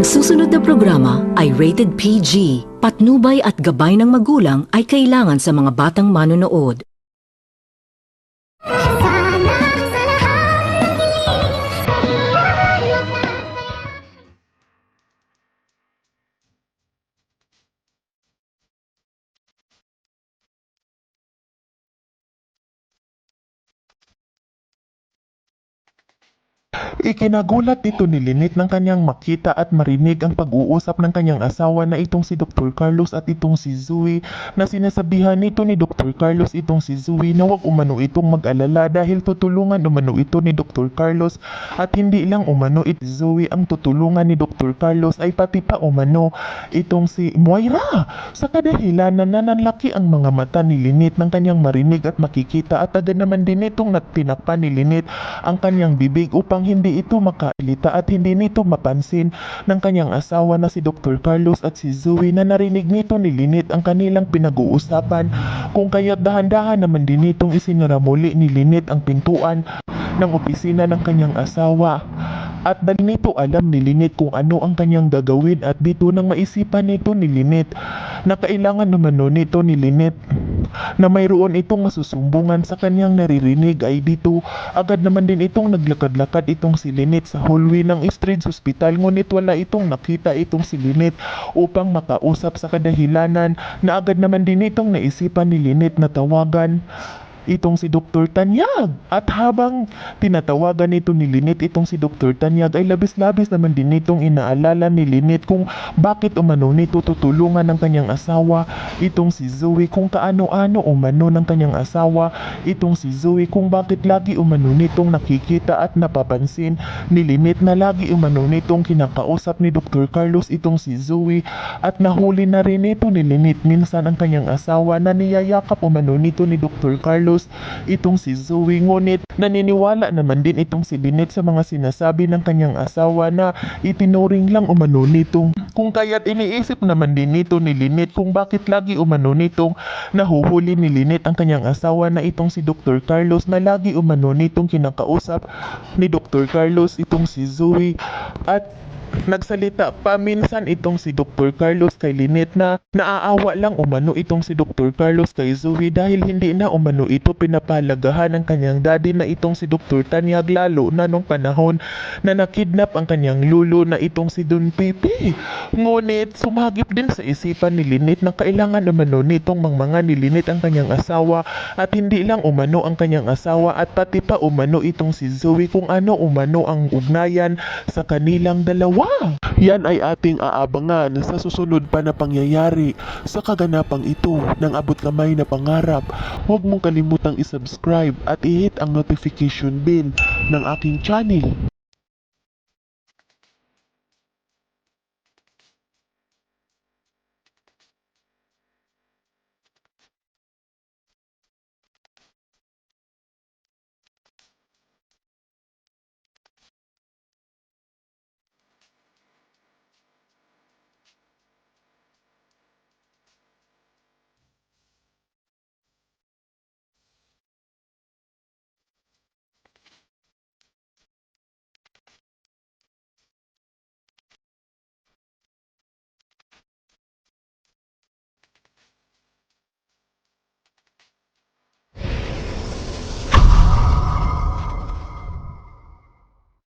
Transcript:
susunod na programa ay rated PG. Patnubay at gabay ng magulang ay kailangan sa mga batang manonood. Ikinagulat nito ni Lynette nang kanyang makita at marinig ang pag-uusap ng kanyang asawa na itong si Dr. Carlos at itong si Zoe, na sinasabihan nito ni Dr. Carlos itong si Zoe na wag umano itong mag-alala dahil tutulungan umano ito ni Dr. Carlos, at hindi lang umano ito Zoe ang tutulungan ni Dr. Carlos ay pati pa umano itong si Moira, sa kadahilanan na nanlaki ang mga mata ni Lynette nang kanyang marinig at makikita, at agad naman din itong tinakpan ni Lynette ang kanyang bibig upang hindi ito makailita at hindi nito mapansin ng kanyang asawa na si Dr. Carlos at si Zoe, na narinig nito ni Lynette ang kanilang pinag-uusapan, kung kaya't dahan-dahan naman din nitong isinara muli ni Lynette ang pintuan ng opisina ng kanyang asawa. At dahil nito alam ni Lynette kung ano ang kanyang gagawin, at dito nang maisipan nito ni Lynette na kailangan naman nito ni Lynette na mayroon itong masusumbungan sa kanyang naririnig, ay dito agad naman din itong naglakad-lakad itong si Lynette sa hallway ng Eastridge Hospital, ngunit wala itong nakita itong si Lynette upang makausap, sa kadahilanan na agad naman din itong naisipan ni Lynette na tawagan itong si Dr. Tanyag. At habang tinatawagan nito ni Lynette itong si Dr. Tanyag, ay labis-labis naman din itong inaalala ni Lynette kung bakit umano nito tutulungan ng kanyang asawa itong si Zoe, kung kaano-ano umano ng kanyang asawa itong si Zoe, kung bakit lagi umano nitong nakikita at napapansin ni Lynette na lagi umano nitong kinakausap ni Dr. Carlos itong si Zoe, at nahuli na rin ito ni Lynette minsan ang kanyang asawa na niyayakap umano nito ni Dr. Carlos itong si Zoe, ngunit naniniwala naman din itong si Lynette sa mga sinasabi ng kanyang asawa na itinuring lang umano nitong, kung kaya't iniisip naman din nito ni Lynette kung bakit lagi umano nitong nahuhuli ni Lynette ang kanyang asawa na itong si Dr. Carlos, na lagi umano nitong kinakausap ni Dr. Carlos itong si Zoe. At nagsalita pa minsan itong si Dr. Carlos kay Lynette na naaawa lang umano itong si Dr. Carlos kay Zoe dahil hindi na umano ito pinapalagahan ng kanyang daddy na itong si Dr. Tanyag, lalo na nung panahon na nakidnap ang kanyang lulo na itong si Don Pepe. Ngunit sumagip din sa isipan ni Lynette na kailangan umano nitong mangmanga ni Lynette ang kanyang asawa, at hindi lang umano ang kanyang asawa at pati pa umano itong si Zoe kung ano umano ang ugnayan sa kanilang dalawa. Yan ay ating aabangan sa susunod pa na pangyayari sa kaganapang ito ng abot kamay na pangarap. Huwag mong kalimutang isubscribe at i-hit ang notification bell ng aking channel.